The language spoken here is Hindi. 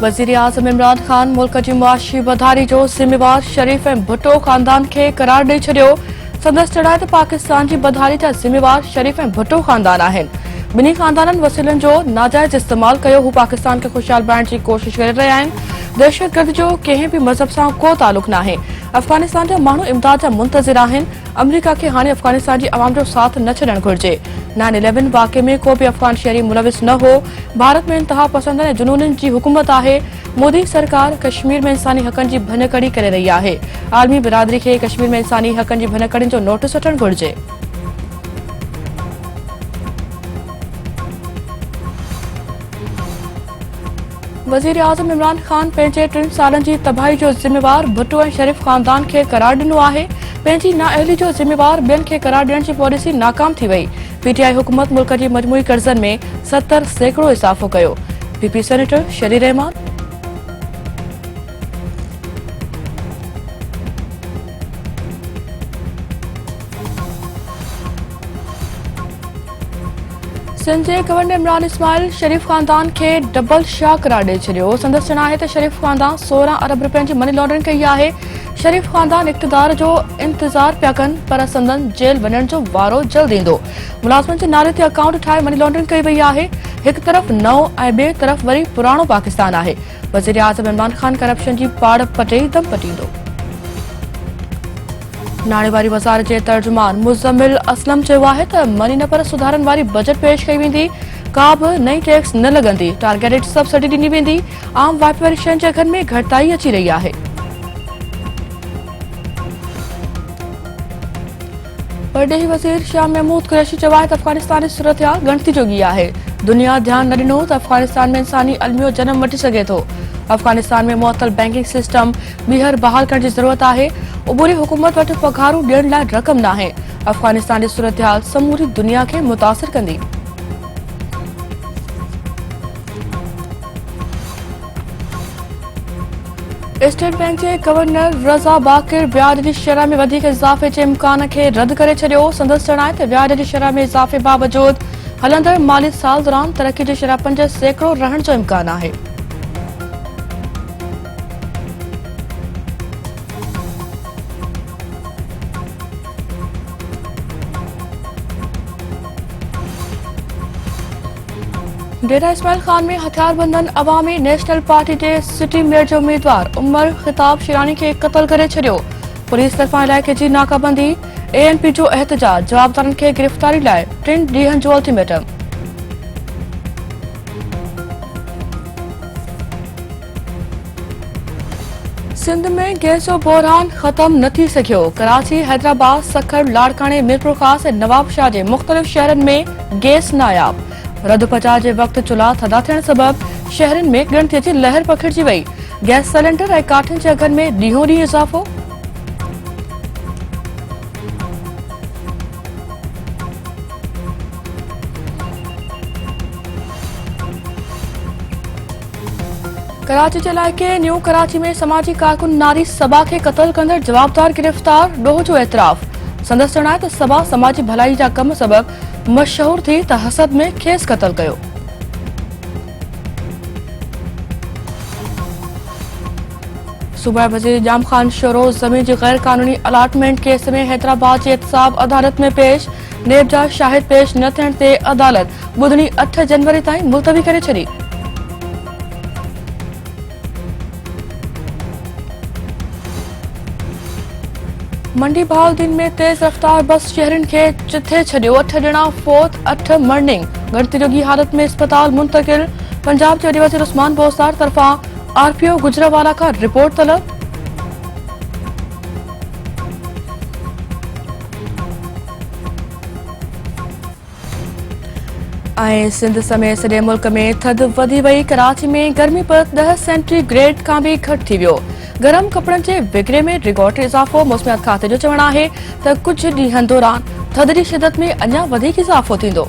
वज़ीर आज़म इमरान खान मुल्क जी मुआशी वधारी जो ज़िम्मेवार शरीफ ऐं भुट्टो ख़ानदान खे करार ॾेई छॾियो। संदसि चढ़ाए त पाकिस्तान जी वधारी जा ज़िम्मेवार शरीफ ऐं भुट्टो ख़ानदान आहिनि। ॿिन्ही ख़ानदाननि वसीलनि जो नाजाइज़ इस्तेमाल कयो। हू पाकिस्तान खे खुशहाल बणाइण जी कोशिश करे रहिया आहिनि। दहशतगर्द जो कंहिं बि मज़हब सां को तालुक नाहे। अफ़गानिस्तान जा माण्हू इमदाद जा मुंतज़िर आहिनि। अमरीका खे हाणे अफ़गानिस्तान जी अवाम जो साथ न छॾणु घुरिजे। 9/11 वाक़े में को बि अफ़गान शहरी मुलविस न हो। भारत में इंतहा पसंद ऐं जुनूननि जी हुकूमत आहे। मोदी सरकार कश्मीर में इंसानी हक़नि जी भञकड़ी करे रही आहे। आलमी बिरादरी खे कश्मीर में इंसानी हक़नि जी भञकड़ियुनि जो नोटिस वठणु घुरिजे। वज़ीर आज़म इमरान खान पंहिंजे 3 सालनि जी तबाही जो ज़िम्मेवार भुट्टो ऐं शरीफ ख़ानदान खे करार ॾिनो आहे। पंहिंजी नाअहली जो ज़िम्मेवार ॿियनि खे करार ॾियण जी पॉलिसी नाकाम थी वई। पीटीआई हुकूमत मुल्क जी मजमूई कर्ज़नि में 70% इज़ाफ़ो कयो। पीपी सेनेटर शरीर रहमान सिंध जे गवर्नर इमरान इस्माइल शरीफ ख़ानदान खे डबल शाह करार ॾेई छॾियो। संदसि चवणु आहे त शरीफ ख़ानदान 16 अरब रुपयनि जी मनी लॉन्ड्रिंग कई आहे। शरीफ ख़ानदान इक़्तिदार जो इंतज़ार पिया कनि पर संदन जेल वञण जो वारो जल्द ईंदो। मुलाज़िमनि जे नाले ते अकाउंट ठाहे मनी लॉन्ड्रिंग कई वई आहे। हिकु तरफ़ नओं ऐं ॿिए तरफ़ वरी पुराणो पाकिस्तान आहे। वज़ीर आज़म इमरान खान करप्शन जी पाड़ पटे दम पटींदो। नाणेवारी वज़ारत जे तर्जुमान मुज़म्मिल असलम चयो आहे त मनी न पर सुधारनि वारी बजट पेश कई वेंदी। का बि नई टैक्स न लॻंदी। टारगेटेड सब्सिडी ॾिनी वेंदी। आम वाइपे वारी शयुनि जे अघनि में घटिताई अची रही आहे। परॾेही वज़ीर शाह महमूद कुरैशी चयो आहे त अफ़गानिस्तान जी सूरतहाल ॻणती जोगी आहे। दुनिया ध्यानु न ॾिनो त अफ़गानिस्तान में इंसानी अलमियो जनम वठी सघे थो। अफ़गानिस्तान में मुअत्तल बैंकिंग सिस्टम ॿीहर बहाल करण जी ज़रूरत आहे। उबूरी हुकूमत वटि पघारूं ॾियण लाइ रक़म नाहे। अफ़गानिस्तान जी सूरतहाल समूरी दुनिया खे मुतासिर कंदी। स्टेट बैंक जे गवर्नर रज़ा बाक़िर व्याज जी शरह में वधीक इज़ाफ़े जे इम्कान खे रद्द करे छॾियो। संदसि चवणु आहे त व्याज जी शरह में इज़ाफ़े बावजूद हलंदड़ माली साल दौरान तरक्की जी शरह 5% रहण जो इम्कान आहे। डेरा इस्माइल खान में हथियारबंदनि अवामी नेशनल पार्टी जे सिटी मेयर जो उम्मीदवार उमर ख़िताब शिरानी खे क़त्ल करे छॾियो। पुलिस तरफ़ां इलाइक़े जी नाकाबंदी। एएनपी जो एहतजाज। जवाबदारनि खे गिरफ़्तारी लाइ 3 ॾींहनि जो अल्टीमेटम। सिंध में गैस जो बहरान ख़त्म न थी सघियो। कराची, हैदराबाद, सखर, लाड़काणे, मीरपुर ख़ास ऐं नवाबशाह जे मुख़्तलिफ़ शहरनि में गैस नायाब। रद पचा जे वक़्तु चुल्हा थधा थियण सबबि शहरनि में ॻणतीअ जी लहर पखिड़िजी वई। गैस सिलेंडर ऐं काठियुनि जे अघनि में ॾींहों ॾींहुं इज़ाफ़ो। कराची जे इलाइक़े न्यू कराची में समाजी कारकुन नारी सबा खे क़त्ल कंदड़ जवाबदार गिरफ़्तार। ॾोह जो एतिराफ़। संदसि चवणु आहे त सबा समाजी भलाई जा कम सबबि मशहूर थी त हसद में खेसि क़त्ल कयो। सूबाई वज़ीर जाम खान शोरो ज़मीन जी गैर कानूनी अलाटमेंट केस में हैदराबाद जी एहतसाब अदालत में पेश। नेब जा शाहिद पेश न थियण ते अदालत ॿुधणी 8 जनवरी ताईं मुलतवी करे छॾी। मंडी बहाउद्दीन में तेज़ रफ़्तार बस शहरनि खे चिथे छॾियो। 8 ॼणा फोत, 8 मर्निंग। ॻणती जोगी हालत में अस्पताल मुंतकिल। पंजाब जे वॾे वज़ीर उस्मान बोसार तरफ़ां आरपीओ गुजरावाला खां रिपोर्ट तलब। ऐं सिंध समेत सॼे मुल्क में थधि वधी वई। कराची में गर्मी पर 10 सेंटीग्रेड खां बि घटि थी वियो। गरम कपड़नि जे विकिरे में रिकॉर्ड इज़ाफ़ो। मौसमियात खाते जो चवणु आहे त कुझु ॾींहनि दौरान थधि जी शिदत में अञा वधीक इज़ाफ़ो थींदो।